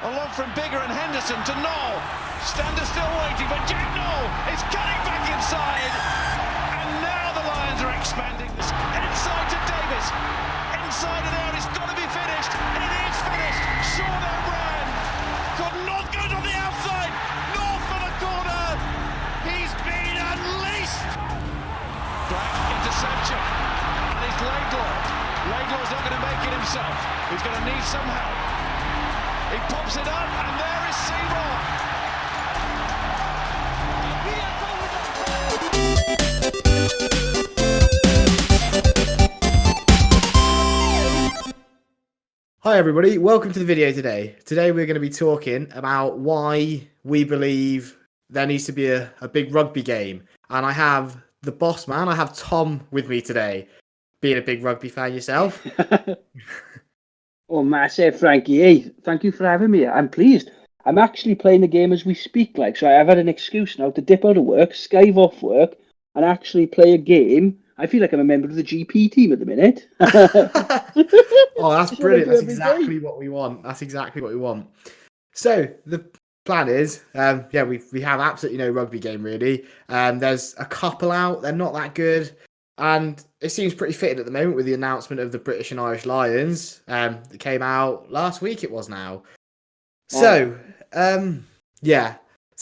Along from Bigger and Henderson to Knoll. Stander still waiting, but Jack Knoll is cutting back inside. And now the Lions are expanding this. Inside to Davis. Inside and out, it's got to be finished. It is finished. Sean O'Brien. Could not go to the outside. North for the corner. He's been unleashed. Black interception. And it's Laidlaw. Laidlaw's not going to make it himself. He's going to need some help. He pops it up, and there is Seymour. Hi everybody, welcome to the video today. Today we're going to be talking about why we believe there needs to be a big rugby game. And I have the boss man, I have Tom with me today. Being a big rugby fan yourself. Oh, massive, Frankie. Hey, thank you for having me. I'm pleased. I'm actually playing the game as we speak. So I've had an excuse now to dip out of work, skive off work, and actually play a game. I feel like I'm a member of the GP team at the minute. Oh, that's brilliant. That's exactly what we want. That's exactly what we want. So the plan is, we have absolutely no rugby game really. There's a couple out. They're not that good. And it seems pretty fitting at the moment with the announcement of the British and Irish Lions that came out last week. It was now. So, So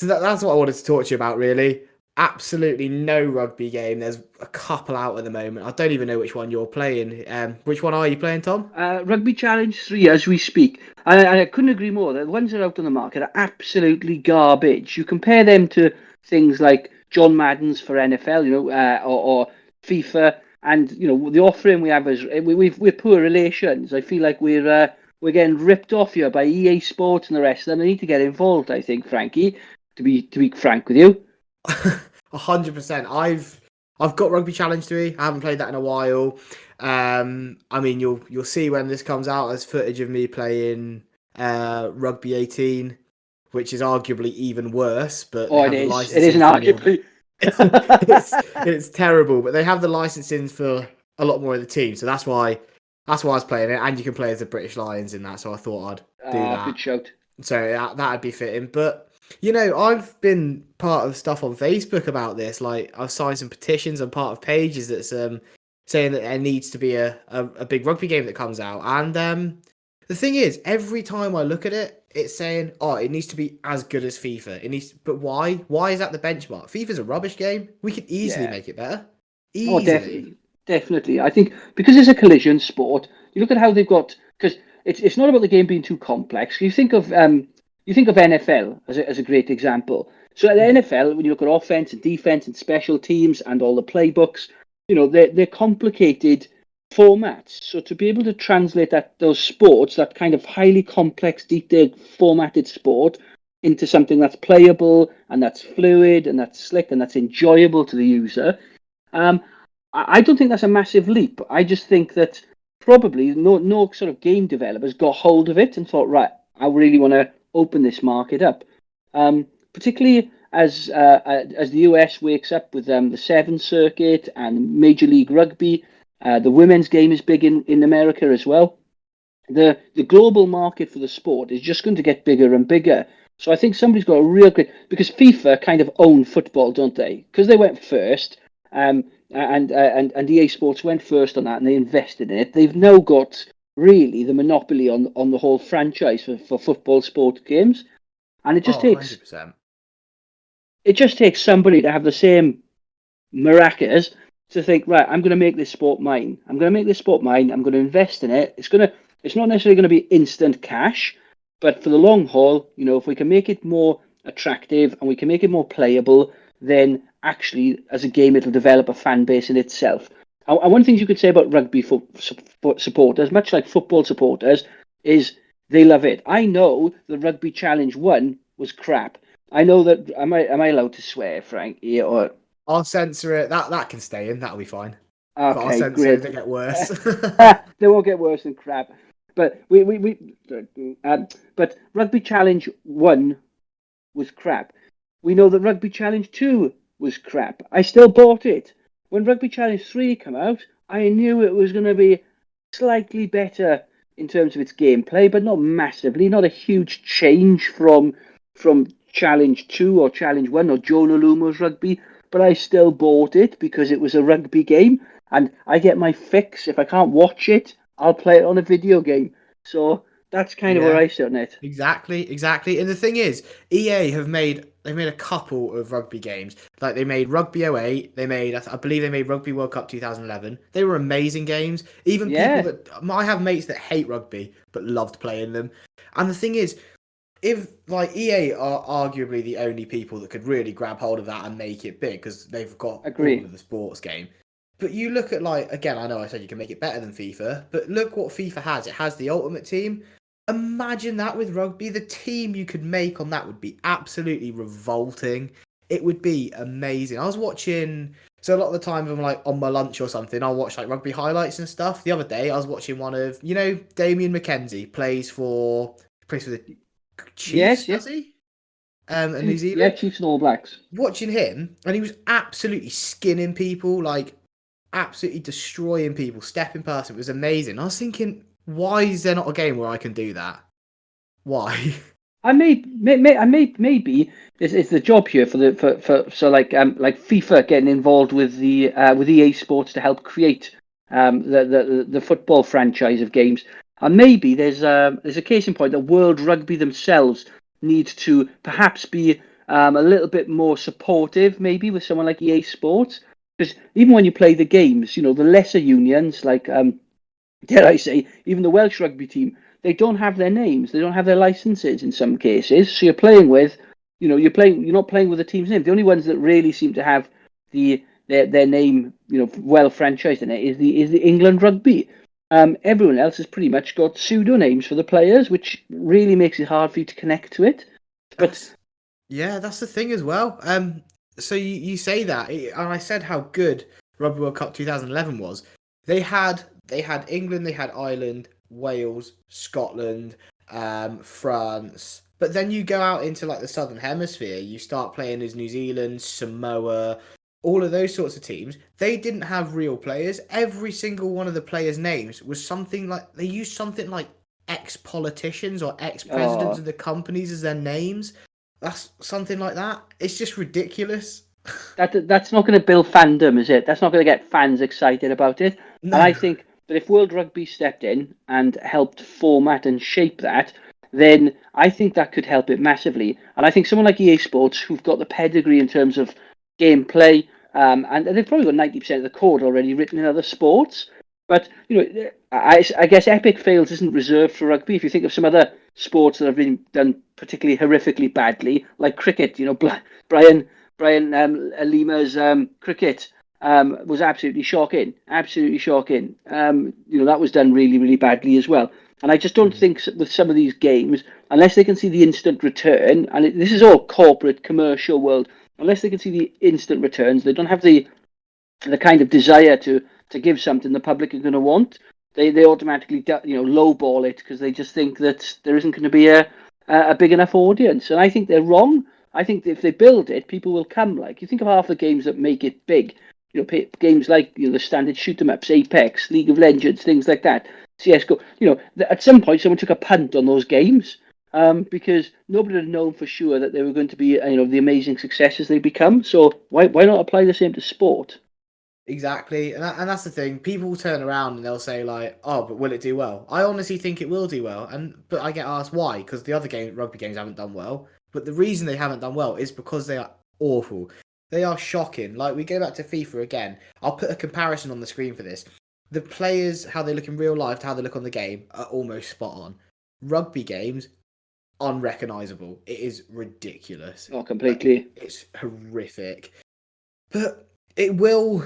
that's what I wanted to talk to you about, really. Absolutely no rugby game. There's a couple out at the moment. I don't even know which one you're playing. Which one are you playing, Tom? Rugby Challenge 3 as we speak. And I couldn't agree more. The ones that are out on the market are absolutely garbage. You compare them to things like John Madden's for NFL, or FIFA, and the offering we have is we're poor relations. I feel like we're getting ripped off here by EA Sports and the rest of them. They need to get involved, I think, Frankie. To be frank with you, 100%. I've got Rugby Challenge 3. I haven't played that in a while. I mean, you'll see when this comes out as footage of me playing Rugby 18, which is arguably even worse. But it is. It isn't arguably. It's terrible, but they have the licensing for a lot more of the team, so that's why I was playing it. And you can play as the British Lions in that, so I thought I'd do that. Good shout. So that'd be fitting. But I've been part of stuff on Facebook about this. Like, I've signed some petitions. I'm part of pages that's saying that there needs to be a big rugby game that comes out. And the thing is, every time I look at it, it's saying, it needs to be as good as FIFA. But why? Why is that the benchmark? FIFA's a rubbish game. We could easily make it better. Easily. Oh, definitely. I think because it's a collision sport, you look at how they've got, because it's not about the game being too complex. You think of NFL as a great example. So at the NFL, when you look at offense and defense and special teams and all the playbooks, they're complicated formats. So to be able to translate those sports, that kind of highly complex, detailed, formatted sport, into something that's playable and that's fluid and that's slick and that's enjoyable to the user, I don't think that's a massive leap. I just think that probably no sort of game developers got hold of it and thought, right, I really want to open this market up, particularly as the US wakes up with the Seventh Circuit and Major League Rugby. The women's game is big in America as well. The global market for the sport is just going to get bigger and bigger. So I think somebody's got a real great, because FIFA kind of own football, don't they? Because they went first, and EA Sports went first on that, and they invested in it. They've now got really the monopoly on the whole franchise for football sport games, and it just takes 100%. It just takes somebody to have the same maracas to think, right, I'm going to make this sport mine. I'm going to invest in it. It's not necessarily going to be instant cash, but for the long haul, if we can make it more attractive and we can make it more playable, then actually, as a game, it'll develop a fan base in itself. And one of the things you could say about rugby supporters, much like football supporters, is they love it. I know the Rugby Challenge 1 was crap. I know that. Am I allowed to swear, Frank? Yeah, or I'll censor it. That can stay in. That'll be fine. Okay, but I'll censor great. it if they get worse. They won't get worse than crap. But but Rugby Challenge 1 was crap. We know that Rugby Challenge 2 was crap. I still bought it. When Rugby Challenge 3 came out, I knew it was going to be slightly better in terms of its gameplay, but not massively. Not a huge change from Challenge 2 or Challenge 1 or Jonah Lumo's rugby, but I still bought it because it was a rugby game, and I get my fix. If I can't watch it, I'll play it on a video game. So that's kind of where Yeah. I sit on it. Exactly. And the thing is, EA they've made a couple of rugby games. Like they made Rugby '08, I believe they made Rugby World Cup 2011. They were amazing games. Even people Yeah, that I have mates that hate rugby but loved playing them. And the thing is, if like EA are arguably the only people that could really grab hold of that and make it big because they've got all agree. of the sports game. But you look at like again, I know I said you can make it better than FIFA, but look what FIFA has. It has the Ultimate Team. Imagine that with rugby. The team you could make on that would be absolutely revolting. It would be amazing. I was watching. So a lot of the time, I'm like on my lunch or something, I'll watch like rugby highlights and stuff. The other day, I was watching one of Damien McKenzie plays for the Chiefs, Yes, yeah, does he? In New yeah. Zealand. Chiefs and All Blacks. Watching him, and he was absolutely skinning people, like absolutely destroying people, stepping past him. It was amazing. I was thinking, why is there not a game where I can do that? Why? Maybe it's the job here for so like FIFA getting involved with EA Sports to help create the football franchise of games, and maybe there's a case in point that World Rugby themselves needs to perhaps be a little bit more supportive, maybe with someone like EA Sports, because even when you play the games, the lesser unions like dare I say, even the Welsh rugby team, they don't have their names, they don't have their licenses in some cases. So you're playing with, you're not playing with the team's name. The only ones that really seem to have their name, well franchised in it is the England rugby. Everyone else has pretty much got pseudo names for the players, which really makes it hard for you to connect to it. But That's the thing as well. So you say that, and I said how good Rugby World Cup 2011 was. They had England, they had Ireland, Wales, Scotland, France. But then you go out into like the Southern Hemisphere, you start playing as New Zealand, Samoa, all of those sorts of teams. They didn't have real players. Every single one of the players' names was something like they used something like ex-politicians or ex-presidents of the companies as their names. That's something like that. It's just ridiculous. that's not going to build fandom, is it? That's not going to get fans excited about it. And I No. think that if World Rugby stepped in and helped format and shape that, then I think that could help it massively. And I think someone like EA Sports, who've got the pedigree in terms of gameplay, and they've probably got 90% of the code already written in other sports. But I guess epic fails isn't reserved for rugby. If you think of some other sports that have been done particularly horrifically badly, like cricket, Brian Lima's cricket was absolutely shocking. Absolutely shocking. That was done really, really badly as well. And I just don't think with some of these games, unless they can see the instant return, and this is all corporate commercial world, unless they can see the instant returns, they don't have the kind of desire to give something the public are going to want. They automatically lowball it because they just think that there isn't going to be a big enough audience, and I think they're wrong. I think that if they build it, people will come. Like you think of half the games that make it big, games like the standard shoot 'em ups, Apex, League of Legends, things like that, CS:GO. At some point someone took a punt on those games because nobody had known for sure that they were going to be the amazing successes they become. So why not apply the same to sport? Exactly, and that's the thing. People turn around and they'll say like, "Oh, but will it do well?" I honestly think it will do well, but I get asked why because the other rugby games haven't done well. But the reason they haven't done well is because they are awful. They are shocking. Like we go back to FIFA again. I'll put a comparison on the screen for this. The players, how they look in real life to how they look on the game, are almost spot on. Rugby games, unrecognizable. It is ridiculous. Oh, completely. It's horrific. But it will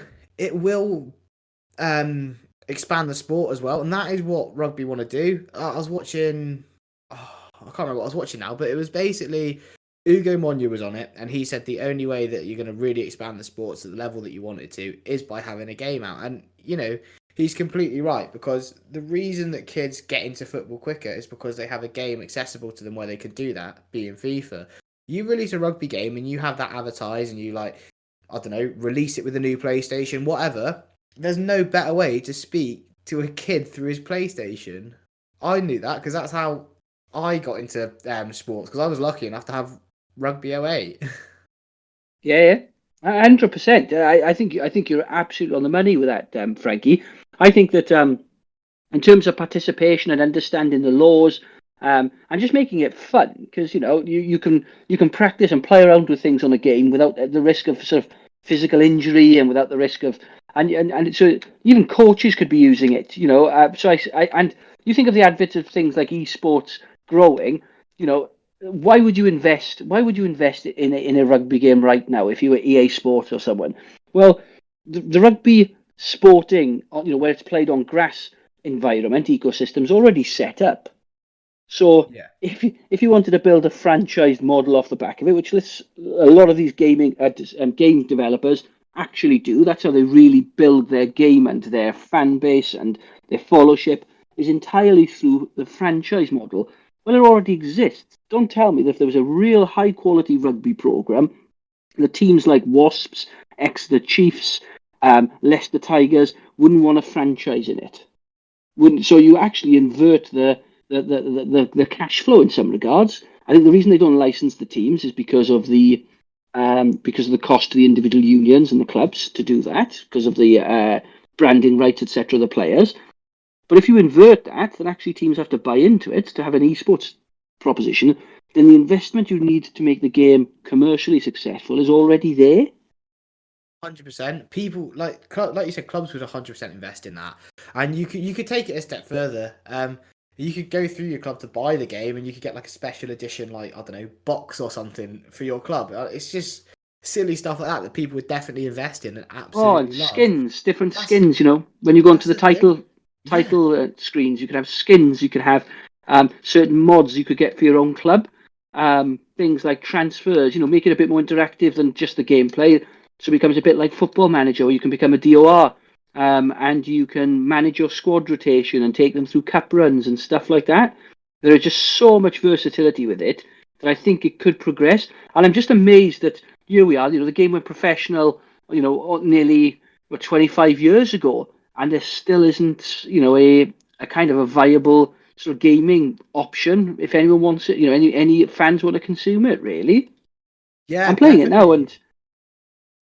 expand the sport as well, and that is what rugby want to do. I was watching, I can't remember what I was watching now, but it was basically Ugo Monya was on it, and he said the only way that you're going to really expand the sports at the level that you want it to is by having a game out. And he's completely right, because the reason that kids get into football quicker is because they have a game accessible to them where they can do that, being FIFA. You release a rugby game and you have that advertised, and you I don't know, release it with a new PlayStation, whatever. There's no better way to speak to a kid through his PlayStation. I knew that because that's how I got into sports, because I was lucky enough to have Rugby '08. Yeah, 100%. I think you're absolutely on the money with that, Frankie. I think that in terms of participation and understanding the laws, and just making it fun, because you can practice and play around with things on a game without the risk of sort of physical injury and without the risk of and so even coaches could be using it. So and you think of the advent of things like esports growing. You know, why would you invest? Why would you invest in a rugby game right now if you were EA Sports or someone? Well, the rugby sporting, where it's played on grass environment ecosystems already set up. So Yeah. if you wanted to build a franchise model off the back of it, which a lot of these game developers actually do, that's how they really build their game, and their fan base and their followership is entirely through the franchise model. Well, it already exists. Don't tell me that if there was a real high quality rugby program, the teams like Wasps, Exeter Chiefs, Leicester Tigers wouldn't want a franchise in it. Wouldn't so you actually invert the cash flow in some regards. I think the reason they don't license the teams is because of the cost to the individual unions and the clubs to do that, because of the branding rights, etc., of the players. But if you invert that, then actually teams have to buy into it to have an esports proposition. Then the investment you need to make the game commercially successful is already there. 100%. People like you said, clubs would 100% invest in that, and you could take it a step further. You could go through your club to buy the game, and you could get like a special edition, like I don't know, box or something for your club. It's just silly stuff like that people would definitely invest in and Oh, and absolutely love. skins, different That's skins. When you go into that's the the thing. Yeah, title screens, you could have skins. You could have certain mods you could get for your own club. Things like transfers. Make it a bit more interactive than just the gameplay. So it becomes a bit like Football Manager, where you can become a DOR, and you can manage your squad rotation and take them through cup runs and stuff like that. There is just so much versatility with it that I think it could progress. And I'm just amazed that here we are. The game went professional, nearly 25 years ago, and there still isn't, a kind of a viable sort of gaming option if anyone wants it. Any fans want to consume it, really. yeah, I'm playing it now, definitely. and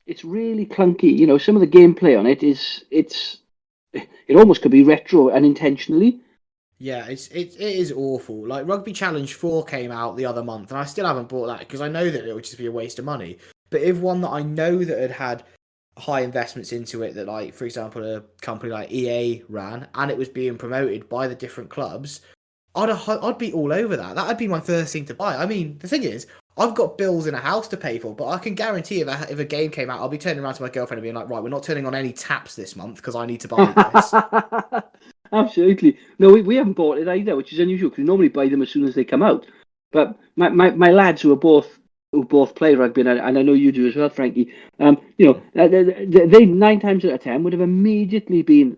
it's really clunky. Some of the gameplay on it almost could be retro unintentionally. Yeah, it is awful. Like Rugby Challenge 4 came out the other month, and I still haven't bought that because I know that it would just be a waste of money. But if one that I know that had high investments into it, that like for example a company like EA ran, and it was being promoted by the different clubs, I'd be all over that. That'd be my first thing to buy. I mean, the thing is, I've got bills in a house to pay for, but I can guarantee if a game came out, I'll be turning around to my girlfriend and being like, right, we're not turning on any taps this month because I need to buy this. Absolutely. No, we haven't bought it either, which is unusual because we normally buy them as soon as they come out. But my lads who both play rugby, and I know you do as well, Frankie. They 9 times out of 10 would have immediately been,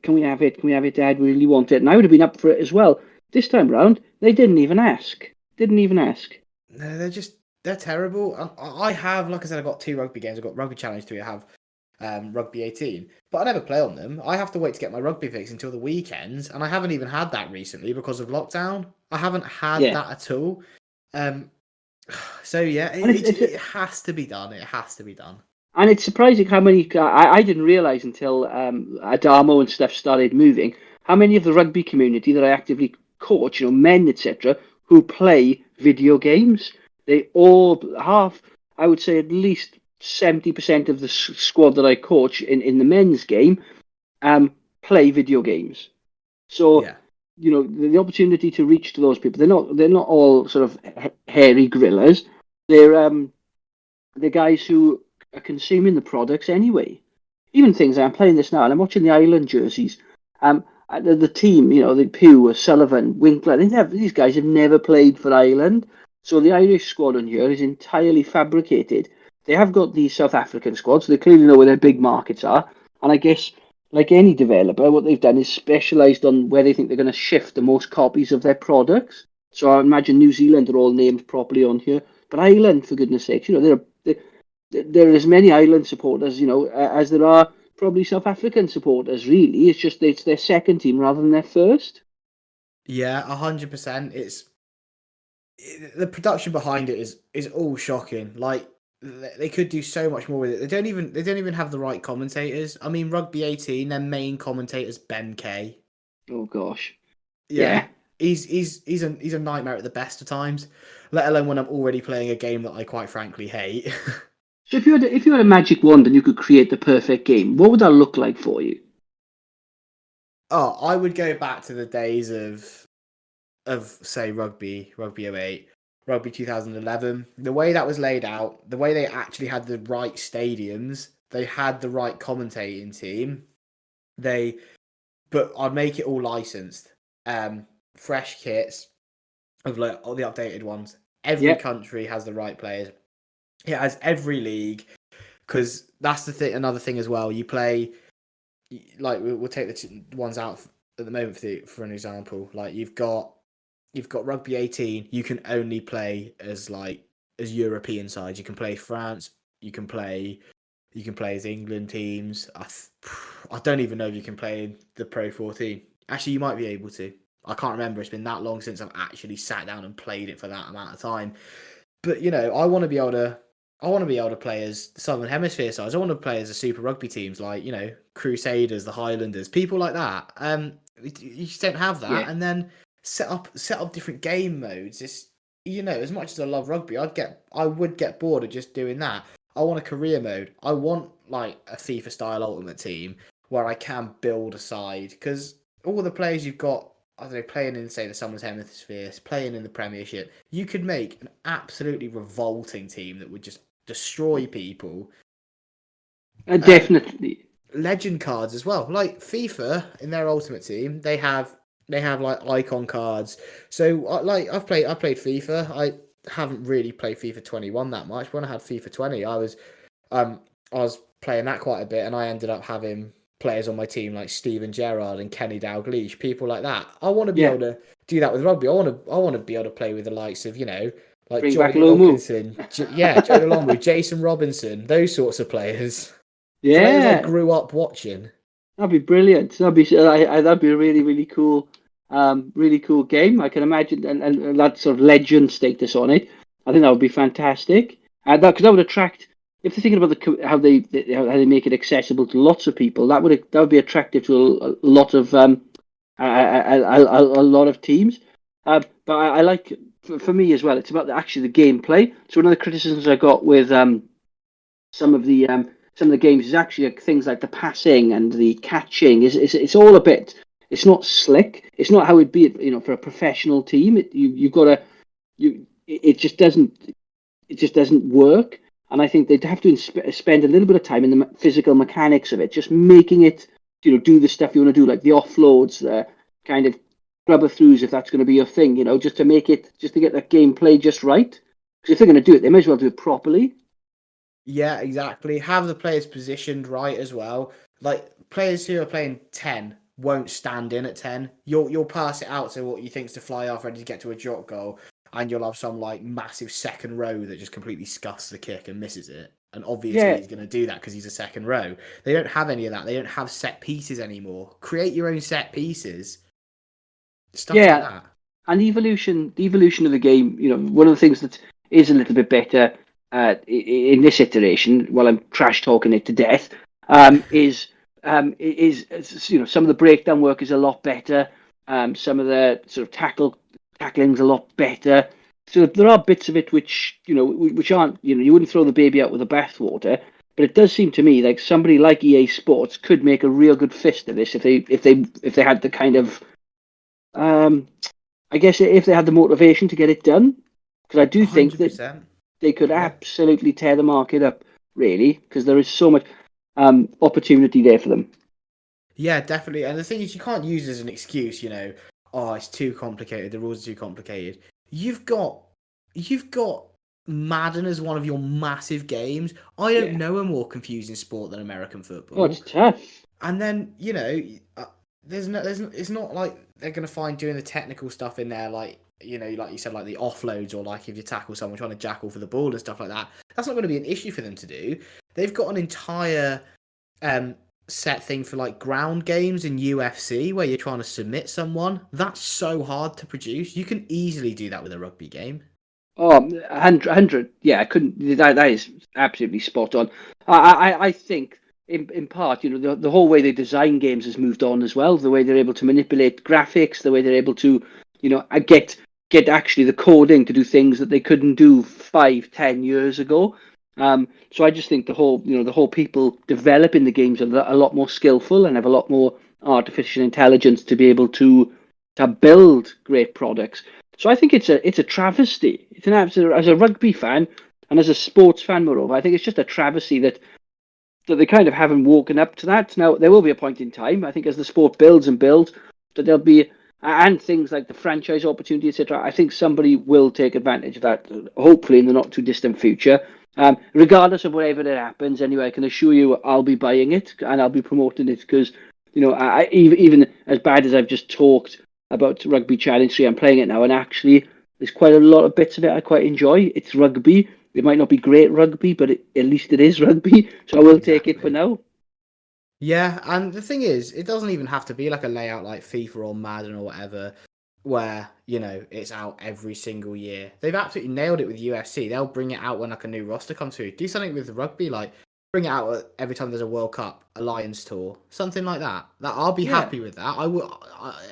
can we have it? Can we have it, Dad? We really want it, and I would have been up for it as well. This time round, they didn't even ask. Didn't even ask. No, they're terrible. I have, like I said, I've got two rugby games. I've got Rugby Challenge 3. I have Rugby 18, but I never play on them. I have to wait to get my rugby fix until the weekends, and I haven't even had that recently because of lockdown. I haven't had Yeah, that at all. Um, so yeah, and it has to be done. It has to be done. it's surprising how many. I didn't realize until Adamo and stuff started moving how many of the rugby community that I actively coach, men, etc., who play video games. They all half, I would say, at least 70% of the squad that I coach in the men's game play video games. So Yeah, the opportunity to reach to those people. They're not all sort of hairy grillers. They're the guys who are consuming the products anyway. Even things I'm playing this now, and I'm watching the Island jerseys. The team, the Pugh, Sullivan, Winkler, these guys have never played for Ireland. So the Irish squad on here is entirely fabricated. They have got the South African squad, so they clearly know where their big markets are. And I guess, like any developer, what they've done is specialised on where they think they're going to shift the most copies of their products. So I imagine New Zealand are all named properly on here. But Ireland, for goodness sakes, there are as many Ireland supporters, as there are probably South African supporters. Really, it's just it's their second team rather than their first. Yeah, 100%. The production behind it is all shocking. Like they could do so much more with it. They don't even have the right commentators. I mean, Rugby 18, their main commentator's Ben Kay. Oh gosh. Yeah, Yeah. he's a nightmare at the best of times. Let alone when I'm already playing a game that I quite frankly hate. So if you had a magic wand and you could create the perfect game, what would that look like for you? Oh, I would go back to the days of say rugby 08, rugby 2011. The way that was laid out, the way they actually had the right stadiums, they had the right commentating team. They, but I'd make it all licensed, fresh kits of like all the updated ones. Every Yeah. country has the right players. It has every league because that's the thing. Another thing as well. You play like we'll take the ones out at the moment for an example. Like you've got rugby 18. You can only play as European sides. You can play France. You can play as England teams. I don't even know if you can play in the Pro 14. Actually, you might be able to. I can't remember. It's been that long since I've actually sat down and played it for that amount of time. But I want to be able to. I want to be able to play as Southern Hemisphere sides. I want to play as the Super Rugby teams, like Crusaders, the Highlanders, people like that. You just don't have that, Yeah. and then set up different game modes. It's as much as I love rugby, I would get bored of just doing that. I want a career mode. I want like a FIFA style Ultimate Team where I can build a side because all the players you've got, I don't know, playing in say the Southern Hemisphere, playing in the Premiership, you could make an absolutely revolting team that would just destroy people. Definitely. Legend cards as well, like FIFA in their Ultimate Team, they have like icon cards. So like I played FIFA. I haven't really played FIFA 21 that much. When I had FIFA 20, um I was playing that quite a bit, and I ended up having players on my team like Steven Gerrard and Kenny Dalglish, people like that. I want to be Yeah. able to do that with rugby. I want to be able to play with the likes of like Bring back Johnny Lomu. Wilkinson, Johnny Lomu, Jason Robinson, those sorts of players. Players I Yeah. grew up watching. That'd be brilliant. That'd be a really, really cool game. I can imagine, and that sort of legend status on it. I think that would be fantastic. And because that would attract, if they're thinking about how they make it accessible to lots of people, that would be attractive to a lot of a lot of teams. But I like for me as well. It's about actually the gameplay. So one of the criticisms I got with some of the um, some of the games is actually things like the passing and the catching. It's all a bit. It's not slick. It's not how it'd be, for a professional team. You've got to it just doesn't work. And I think they'd have to spend a little bit of time in the physical mechanics of it, just making it, do the stuff you want to do, like the offloads, the kind of grubber throughs, if that's going to be your thing, just to make it, just to get that gameplay just right. Because if they're going to do it, they may as well do it properly. Yeah, exactly. Have the players positioned right as well. Like players who are playing 10 won't stand in at 10. You'll pass it out to what you think's to fly off, ready to get to a drop goal, and you'll have some like massive second row that just completely scuffs the kick and misses it. And obviously Yeah, he's going to do that because he's a second row. They don't have any of that. They don't have set pieces anymore. Create your own set pieces. Stuff like yeah, that. and the evolution of the game. One of the things that is a little bit better in this iteration, while I'm trash talking it to death, is some of the breakdown work is a lot better. Some of the sort of tackling's a lot better. So there are bits of it which aren't, you wouldn't throw the baby out with the bathwater. But it does seem to me like somebody like EA Sports could make a real good fist of this if they had the kind of um, I guess if they had the motivation to get it done, because I do think that 100%. they could Yeah. absolutely tear the market up, really, because there is so much opportunity there for them. Yeah, definitely. And the thing is, you can't use it as an excuse, oh, it's too complicated. The rules are too complicated. You've got Madden as one of your massive games. I don't Yeah. know a more confusing sport than American Oh, it's football. tough. And then it's not like they're gonna find doing the technical stuff in there, like like you said, like the offloads or like if you tackle someone trying to jackal for the ball and stuff like that. That's not going to be an issue for them to do. They've got an entire set thing for like ground games in UFC where you're trying to submit someone. That's so hard to produce. You can easily do that with a rugby game. Oh, 100. Yeah, I couldn't. That is absolutely spot on. I think in part, the whole way they design games has moved on as well. The way they're able to manipulate graphics, the way they're able to, get actually the coding to do things that they couldn't do 5, 10 years ago. So I just think the whole people developing the games are a lot more skillful and have a lot more artificial intelligence to be able to build great products. So I think it's a travesty. It's an absolute, as a rugby fan and as a sports fan, moreover, I think it's just a travesty that they kind of haven't woken up to that. Now there will be a point in time, I think, as the sport builds and builds, that there'll be, and things like the franchise opportunity, etc. I think somebody will take advantage of that, hopefully in the not too distant future. Regardless of whatever that happens, anyway, I can assure you I'll be buying it and I'll be promoting it because, even as bad as I've just talked about Rugby Challenge 3, I'm playing it now, and actually there's quite a lot of bits of it I quite enjoy. It's rugby. It might not be great rugby, but at least it is rugby, so I will take it for now. Yeah, and the thing is, it doesn't even have to be like a layout like FIFA or Madden or whatever, where, it's out every single year. They've absolutely nailed it with UFC. They'll bring it out when like a new roster comes through. Do something with rugby, like bring it out every time there's a World Cup, a Lions tour, something like that. I'll be happy with that.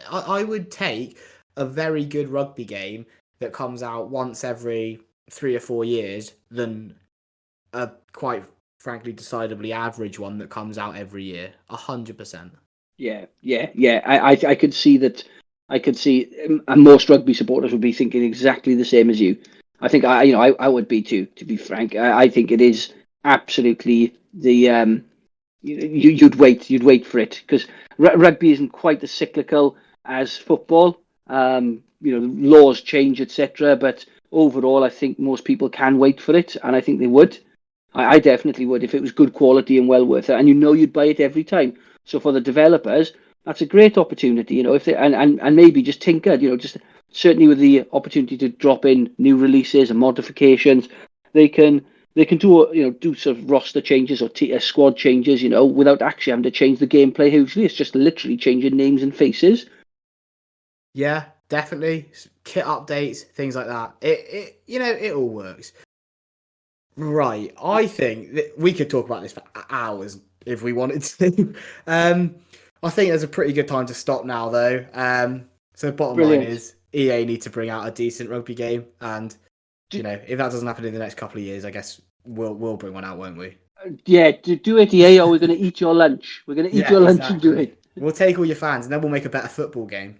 I would take a very good rugby game that comes out once every 3 or 4 years than a quite frankly decidedly average one that comes out every year. 100%. Yeah. I could see that. I could see, and most rugby supporters would be thinking exactly the same as you. I think I would be too. To be frank, I think it is absolutely the you'd wait for it because rugby isn't quite as cyclical as football. Laws change, etc. But overall, I think most people can wait for it, and I think they would. I definitely would if it was good quality and well worth it, and you'd buy it every time. So for the developers, that's a great opportunity, if they and maybe just tinker, just certainly with the opportunity to drop in new releases and modifications, they can do sort of roster changes or squad changes, without actually having to change the gameplay hugely. It's just literally changing names and faces. Yeah, definitely. Kit updates, things like that. It all works. Right, I think that we could talk about this for hours if we wanted to. I think there's a pretty good time to stop now, though. So the bottom line is EA need to bring out a decent rugby game, and if that doesn't happen in the next couple of years, I guess we'll bring one out, won't we? Yeah, do it, EA, or we're going to eat your lunch. We're going to eat your lunch and do it. We'll take all your fans, and then we'll make a better football game.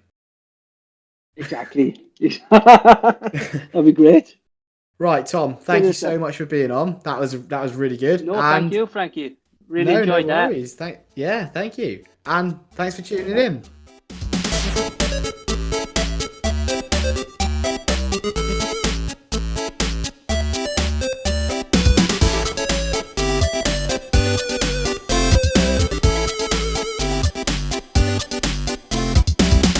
Exactly. That'd be great. Right, Tom, thank you so much for being on. That was really good. No, thank you, Frankie. Really enjoyed that. Thank you. And thanks for tuning in.